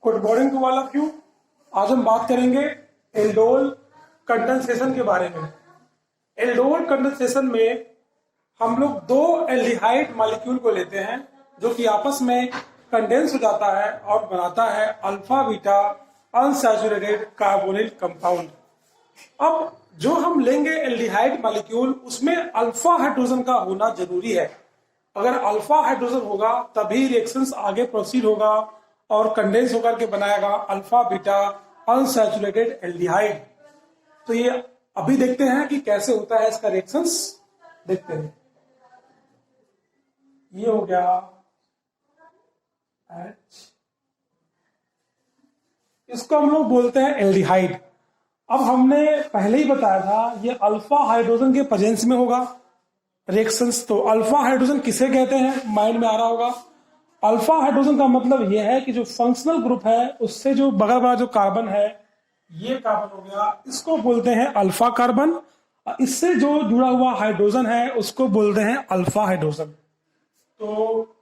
Good morning to all of you. आज हम बात करेंगे एल्डोल कंडेंसेशन के बारे में। एल्डोल कंडेंसेशन में हम लोग दो एल्डिहाइड मॉलिक्यूल को लेते हैं जो कि आपस में कंडेंस हो जाता है और बनाता है alpha beta unsaturated carbonyl compound. अब जो हम लेंगे एल्डिहाइड मॉलिक्यूल उसमें अल्फा हाइड्रोजन का होना जरूरी है। अगर अल्फा हाइड्रोजन होगा तभी रिएक्शंस आगे प्रोसीड होगा और कंडेंस होकर के बनाएगा अल्फा बीटा अनसैचुरेटेड एल्डिहाइड। तो ये अभी देखते हैं कि कैसे होता है इसका रिएक्शंस, देखते हैं। ये हो गया H, इसको हम लोग बोलते हैं एल्डिहाइड। अब हमने पहले ही बताया था ये अल्फा हाइड्रोजन के प्रेजेंस में होगा रिएक्शंस। तो अल्फा हाइड्रोजन किसे कहते हैं, माइंड में आ रहा होगा। अल्फा हाइड्रोजन का मतलब यह है कि जो फंक्शनल ग्रुप है उससे जो बगल वाला जो कार्बन है, ये कार्बन हो गया, इसको बोलते हैं अल्फा कार्बन। इससे जो जुड़ा हुआ हाइड्रोजन है उसको बोलते हैं अल्फा हाइड्रोजन। तो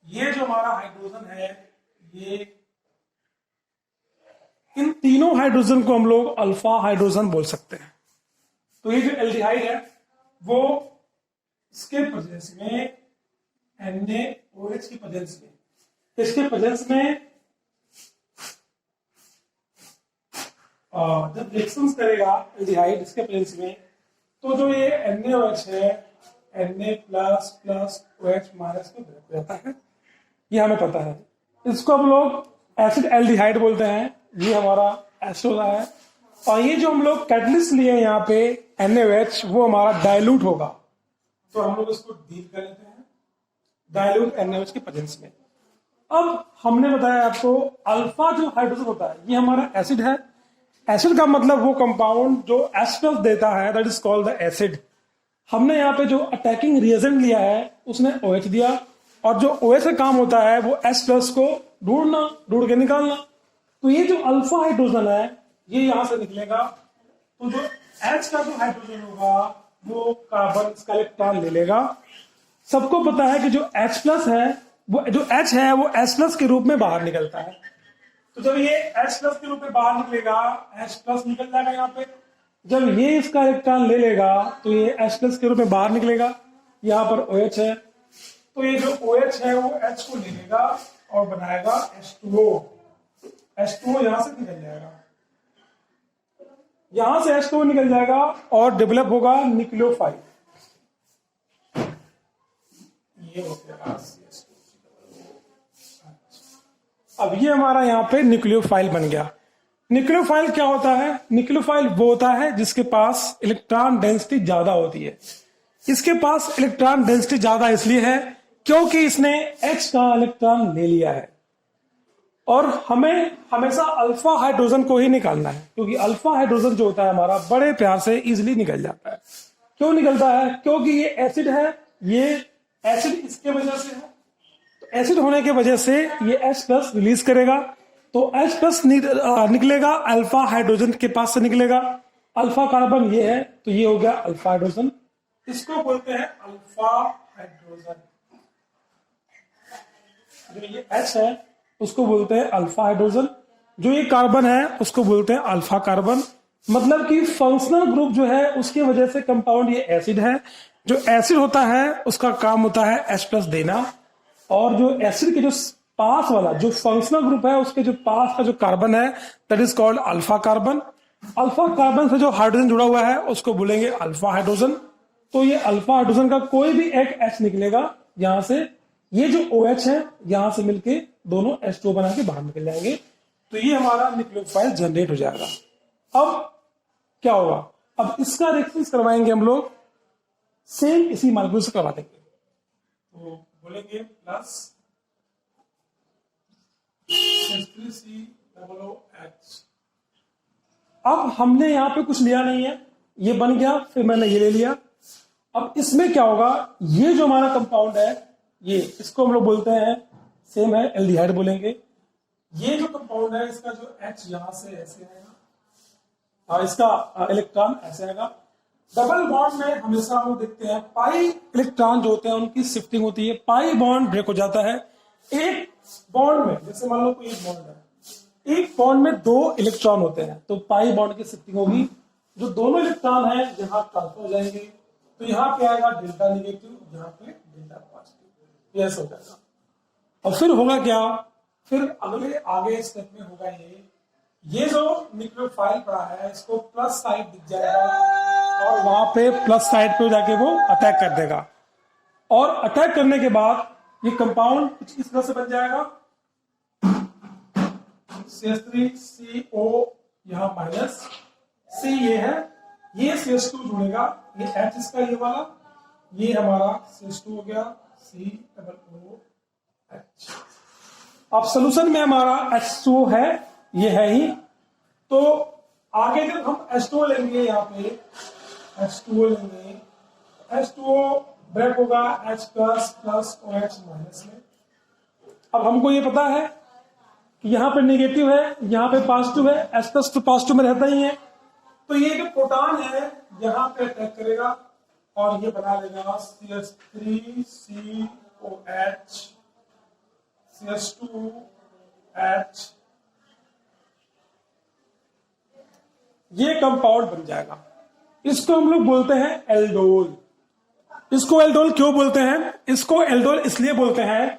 ये जो हमारा हाइड्रोजन है, ये इन तीनों हाइड्रोजन को हम लोग अल्फा हाइड्रोजन बोल सकते हैं। तो ये जो एल्डिहाइड है वो इसके प्रेजेंस में NaOH की प्रेजेंस में, इसके प्रेजेंस में जब रिएक्शंस करेगा एल्डिहाइड इसके प्रेजेंस में, तो जो ये NaOH है Na plus plus OH minus में ब्रेक हो जाता है, ये हमें पता है। इसको हम लोग एसिड एल्डिहाइड बोलते हैं। ये हमारा एसिड होता है और ये जो हम लोग कैटलिस्ट लिए यहाँ पे NaOH वो हमारा डाइल्यूट होगा। तो हम लोग इसको डील कर लेते हैं डाइल्यूट NaOH के प्रेजेंस में। अब हमने बताया आपको अल्फा जो हाइड्रोजन होता है ये हमारा एसिड है। एसिड का मतलब वो कंपाउंड जो H+ देता है, that is called the acid. हमने यहाँ पे जो अटैकिंग रिएजेंट लिया है उसने OH दिया और जो OH का काम होता है वो H+ को ढूंढ के निकालना। तो ये जो अल्फा हाइड्रोजन है ये यहां से निकलेगा। तो जो H का जो हाइड्रोजन होगा वो कार्बन इसका इलेक्ट्रॉन ले लेगा। सबको पता है कि जो H+ है वो जो H है वो H+ के रूप में बाहर निकलता है। तो जब ये H+ के रूप में बाहर निकलेगा, H+ निकल जाएगा यहाँ पे। जब ये इसका इलेक्ट्रॉन ले लेगा तो ये H+ के रूप में बाहर निकलेगा। यहाँ पर OH है, तो ये जो OH है वो H को ले लेगा और बनाएगा H2O। H2O यहां से निकल जाएगा, यहां से H2O निकल जाएगा और डेवलप होगा न्यूक्लियोफाइल। ये हो गया अब ये हमारा यहाँ पे न्यूक्लियोफाइल बन गया। न्यूक्लियोफाइल क्या होता है? न्यूक्लियोफाइल वो होता है जिसके पास इलेक्ट्रॉन डेंसिटी ज्यादा होती है। इसके पास इलेक्ट्रॉन डेंसिटी ज्यादा इसलिए है क्योंकि इसने H का इलेक्ट्रॉन ले लिया है। और हमें हमेशा अल्फा हाइड्रोजन को ही निकालना है क्योंकि अल्फा हाइड्रोजन जो होता है हमारा बड़े प्यार से इजीली निकल जाता है। क्यों निकलता है? क्योंकि ये एसिड है, ये एसिड इसके वजह से है। तो एसिड होने की वजह से ये H+ रिलीज करेगा, तो H+ निकलेगा, अल्फा हाइड्रोजन के पास से निकलेगा। अल्फा कार्बन ये है, तो ये हो गया अल्फा हाइड्रोजन। इसको बोलते हैं अल्फा हाइड्रोजन। जो ये H है उसको बोलते हैं अल्फा हाइड्रोजन। जो ये कार्बन है उसको बोलते हैं अल्फा कार्बन। मतलब कि फंक्शनल ग्रुप जो है उसकी वजह से कंपाउंड ये एसिड है। जो एसिड होता है उसका काम होता है H+ देना, और जो एसिड के जो पास वाला जो फंक्शनल ग्रुप है उसके जो पास का जो कार्बन है that is called alpha carbon. Alpha carbon से जो हाइड्रोजन जुड़ा हुआ है उसको बोलेंगे अल्फा हाइड्रोजन। तो ये अल्फा हाइड्रोजन का कोई भी एक H निकलेगा यहां से, ये जो OH है यहां से मिलके दोनों H2O बना के बाहर निकल जाएंगे। तो ये हमारा न्यूक्लियोफाइल जनरेट हो जाएगा। अब क्या होगा? अब इसका रिएक्शंस करवाएंगे हम लोग, सेम इसी मॉलिक्यूल से करवा देंगे। तो बोलेंगे प्लस H3COOH। अब हमने यहां पे कुछ लिया नहीं है, ये बन गया, फिर मैंने ये ले लिया। अब इसमें क्या होगा? ये जो हमारा कंपाउंड है ये, इसको हम लोग बोलते हैं, सेम है, एल्डिहाइड बोलेंगे। ये जो कंपाउंड है इसका जो H यहां से ऐसे आएगा और इसका इलेक्ट्रॉन ऐसे आएगा। डबल बॉन्ड में हमेशा हम देखते हैं पाई इलेक्ट्रॉन जो होते हैं उनकी शिफ्टिंग होती है, पाई बॉन्ड ब्रेक हो जाता है। एक बॉन्ड में जैसे मान लो कोई एक बॉन्ड है, एक बॉन्ड में 2 इलेक्ट्रॉन होते हैं, तो पाई बॉन्ड की शिफ्टिंग होगी, जो दोनों इलेक्ट्रॉन है यहाँ ट्रांसफर हो जाएंगे, तो यहाँ पे आएगा डेल्टा नेगेटिव, यहाँ पे डेल्टा पॉजिटिव, ऐसा हो जाएगा। और फिर होगा क्या, फिर अगले आगे स्टेप में होगा ये जो न्यूक्लियोफाइल पड़ा है इसको प्लस साइड दिख जाएगा और वहां पे प्लस साइड पे जाके वो अटैक कर देगा, और अटैक करने के बाद ये कंपाउंड कुछ इस तरह से बन जाएगा, CH3CO यहाँ माइनस, C ये है, ये CH2 जुड़ेगा, ये H इसका ये वाला, ये हमारा CH2 हो गया, COOH। अब सोल्यूशन में हमारा H2O है, ये है ही, तो आगे जब हम H2O लेंगे, यहाँ पे H2O लेंगे, H2O ब्रेक होगा H plus plus OH minus में। अब हमको ये पता है कि यहाँ पे नेगेटिव है, यहाँ पे पॉजिटिव है, H प्लस तो पॉजिटिव में रहता ही है, तो ये जो प्रोटॉन है यहाँ पे अटैक करेगा और ये बना लेगा CH3COH CH2H, ये कंपाउंड बन जाएगा। इसको हम लोग बोलते हैं एल्डोल। इसको एल्डोल क्यों बोलते हैं? इसको एल्डोल इसलिए बोलते हैं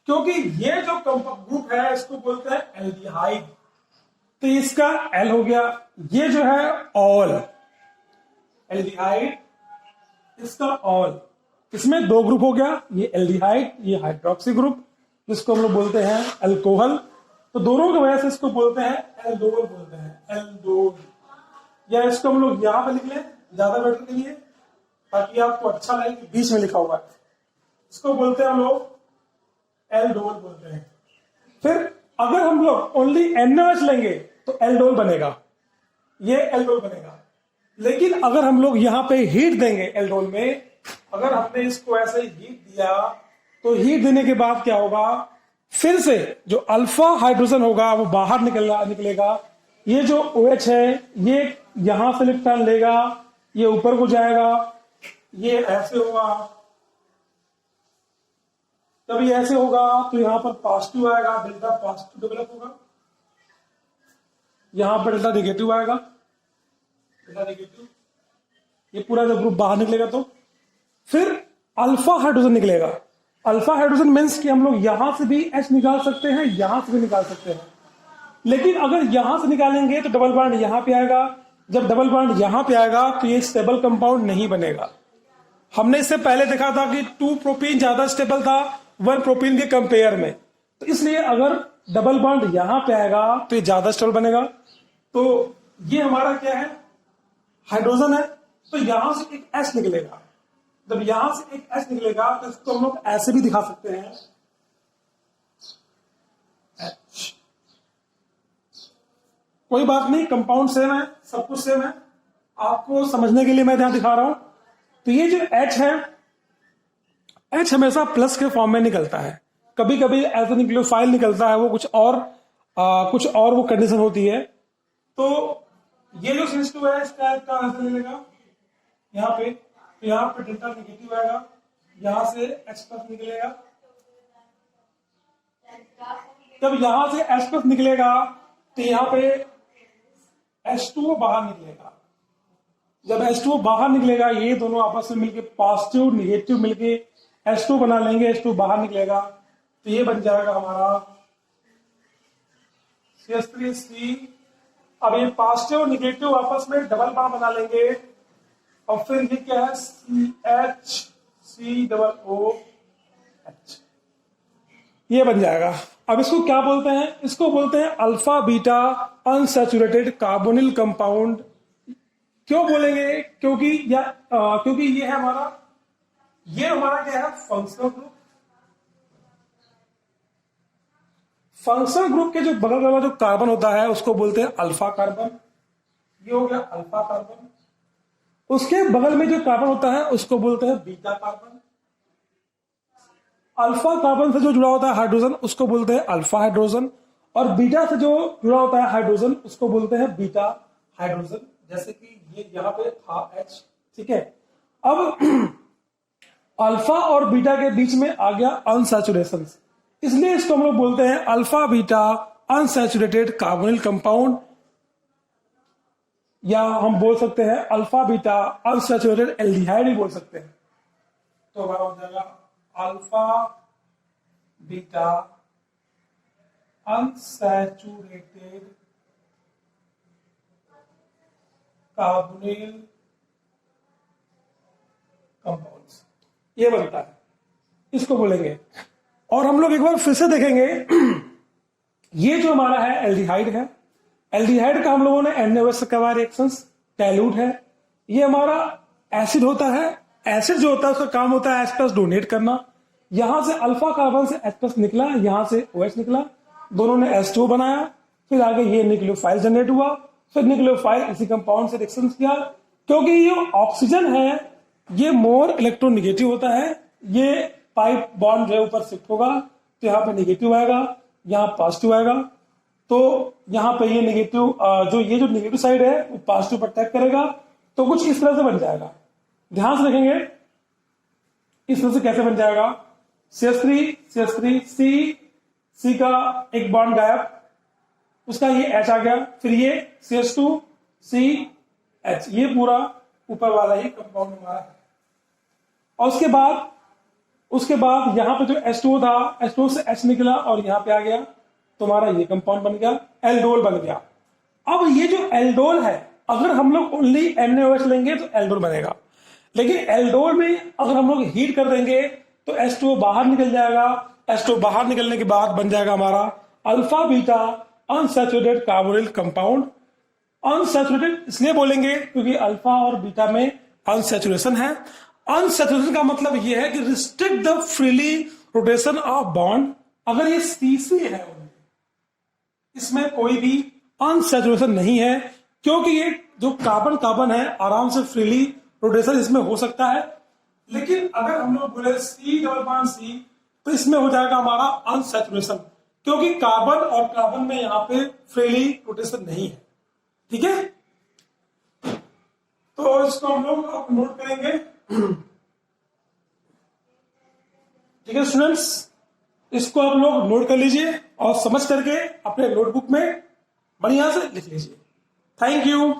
क्योंकि ये जो ग्रुप है इसको बोलते हैं एल्डिहाइड, तो इसका एल हो गया, ये जो है ऑल, एल्डिहाइड इसका ऑल, इसमें 2 ग्रुप हो गया, ये एल्डिहाइड, ये हाइड्रोक्सी ग्रुप, जिसको हम लोग बोलते हैं अल्कोहल, तो दोनों की वजह से इसको बोलते हैं एल्डोल, बोलते हैं एल्डोल। या इसको हम लोग यहां पर लिख लें ज्यादा बेटर के लिए, ताकि आपको अच्छा लगे कि बीच में लिखा हुआ है, इसको बोलते हैं हम लोग एल्डोल बोलते हैं। फिर अगर हम लोग ओनली NaOH लेंगे तो एल्डोल बनेगा, ये एल्डोल बनेगा। लेकिन अगर हम लोग यहां पे हीट देंगे एल्डोल में, अगर हमने इसको ऐसे ही हीट दिया तो हीट देने के बाद क्या होगा, फिर से जो अल्फा हाइड्रोजन होगा वो बाहर निकलेगा, ये जो OH है ये यहां से इलेक्ट्रॉन लेगा, ये ऊपर को जाएगा, ये ऐसे होगा, तब ये ऐसे होगा तो यहां पर पॉजिटिव आएगा, डेल्टा पॉजिटिव डेवलप होगा, यहां पर डेल्टा नेगेटिव आएगा, डेल्टा नेगेटिव, ये पूरा जब ग्रुप बाहर निकलेगा तो फिर अल्फा हाइड्रोजन निकलेगा। अल्फा हाइड्रोजन मीन्स कि हम लोग यहां से भी H निकाल सकते हैं, यहां से भी निकाल सकते हैं, लेकिन अगर यहां से निकालेंगे तो डबल बॉन्ड यहां पे आएगा, जब डबल बॉन्ड यहां पे आएगा तो ये स्टेबल कंपाउंड नहीं बनेगा। हमने इससे पहले देखा था कि 2 प्रोपीन ज्यादा स्टेबल था 1 प्रोपीन के कंपेयर में, तो इसलिए अगर डबल बॉन्ड यहां पे आएगा तो ये ज्यादा स्टेबल बनेगा। तो ये हमारा क्या है, हाइड्रोजन है, तो यहां से एक H निकलेगा, जब यहां से एक H निकलेगा तो इसको हम लोग ऐसे भी दिखा सकते हैं, H। कोई बात नहीं, कंपाउंड सेम है, सब कुछ सेम है, आपको समझने के लिए मैं ध्यान दिखा रहा हूं। तो ये जो H है, H हमेशा प्लस के फॉर्म में निकलता है, कभी कभी एज न्यूक्लियोफाइल निकलता है, वो कुछ और वो कंडीशन होती है। तो ये जो CH2 है इसका आंसर मिलेगा यहाँ पे, तो यहाँ पे डेल्टा नेगेटिव आएगा, यहां से H प्लस निकलेगा, जब यहां से H प्लस निकलेगा तो यहाँ पे H2O बाहर निकलेगा, जब H2O बाहर निकलेगा ये दोनों आपस में मिलके पॉजिटिव नेगेटिव मिलके H2 बना लेंगे, H2 बाहर निकलेगा तो ये बन जाएगा हमारा CH3C। अब ये पॉजिटिव और नेगेटिव आपस में डबल बॉन्ड बना लेंगे और फिर ये क्या है CHCOOH, ये बन जाएगा। अब इसको क्या बोलते हैं, इसको बोलते हैं alpha beta unsaturated carbonyl compound. क्यों बोलेंगे, क्योंकि ये है हमारा क्या है, फंक्शनल ग्रुप। फंक्शनल ग्रुप के जो बगल वाला जो कार्बन होता है उसको बोलते हैं अल्फा कार्बन, ये हो गया अल्फा कार्बन। उसके बगल में जो कार्बन होता है उसको बोलते हैं बीटा कार्बन। अल्फा कार्बन से जो जुड़ा होता है हाइड्रोजन उसको बोलते हैं अल्फा हाइड्रोजन, और बीटा से जो जुड़ा होता है हाइड्रोजन उसको बोलते हैं बीटा हाइड्रोजन, जैसे कि ये यहां पे था H, ठीक है। अब अल्फा और बीटा के बीच में आ गया अनसैचुरेशन, इसलिए इसको हम लोग बोलते हैं alpha beta unsaturated carbonyl compound, या हम बोल सकते हैं अल्फा बीटा अनसैचुरेटेड एल्डिहाइड भी बोल सकते हैं। तो हमारा हो जाएगा alpha beta unsaturated carbonyl compounds, ये बनता है, इसको बोलेंगे। और हम लोग एक बार फिर से देखेंगे, ये जो हमारा है एल्डिहाइड है, एल्डिहाइड का हम लोगों ने NaOH से करवाया रिएक्शंस, डाइल्यूट है। ये हमारा एसिड होता है, एसिड जो होता है उसका काम होता है H+ डोनेट करना। यहां से अल्फा कार्बन से H+ निकला, यहां से OH निकला, दोनों ने H2O बनाया, फिर आगे ये न्यूक्लियोफाइल जनरेट हुआ, फिर न्यूक्लियोफाइल इसी कंपाउंड से रिएक्शन किया। क्योंकि ये ऑक्सीजन है ये मोर इलेक्ट्रोनेगेटिव होता है, ये पाइप बॉन्ड जो ऊपर शिफ्ट होगा तो यहाँ पे नेगेटिव आएगा, यहाँ पॉजिटिव आएगा। तो यहाँ पे ये नेगेटिव जो नेगेटिव साइड है वो पॉजिटिव पर अटैक करेगा, तो कुछ इस तरह से बन जाएगा। ध्यान से देखेंगे इस तरह से कैसे बन जाएगा। CH3 C का एक बॉन्ड गायब, उसका ये H आ गया, फिर ये CH2 CH, ये पूरा ऊपर वाला ही कंपाउंड हमारा है। और उसके बाद यहां पे जो H2O था, H2O से H निकला और यहां पे आ गया, तुम्हारा ये कंपाउंड बन गया, एल्डोल बन गया। अब ये जो एल्डोल है, अगर हम लोग ओनली NaOH लेंगे तो एल्डोल बनेगा, लेकिन एल्डोल में अगर हम लोग हीट कर देंगे तो H2O बाहर निकल जाएगा। H2O बाहर निकलने के बाद बन जाएगा हमारा alpha beta unsaturated carbonyl compound. Unsaturated इसलिए बोलेंगे क्योंकि अल्फा और बीटा में अनसैचुरेशन है। अनसैचुरेशन का मतलब यह है कि restrict the freely rotation of bond. अगर ये CC है, इसमें कोई भी अनसैचुरेशन नहीं है, क्योंकि ये जो कार्बन है आराम से फ्रीली रोटेशन इसमें हो सकता है। लेकिन अगर हम लोग बोले C तो इसमें हो जाएगा हमारा अनसैचुरेशन, क्योंकि कार्बन और कार्बन में यहां पे फ्रीली रोटेशन नहीं है। ठीक है, तो इसको हम लोग नोट करेंगे। ठीक है स्टूडेंट्स, इसको आप लोग नोट कर लीजिए और समझ करके अपने नोटबुक में बढ़िया से लिख लीजिए। Thank you.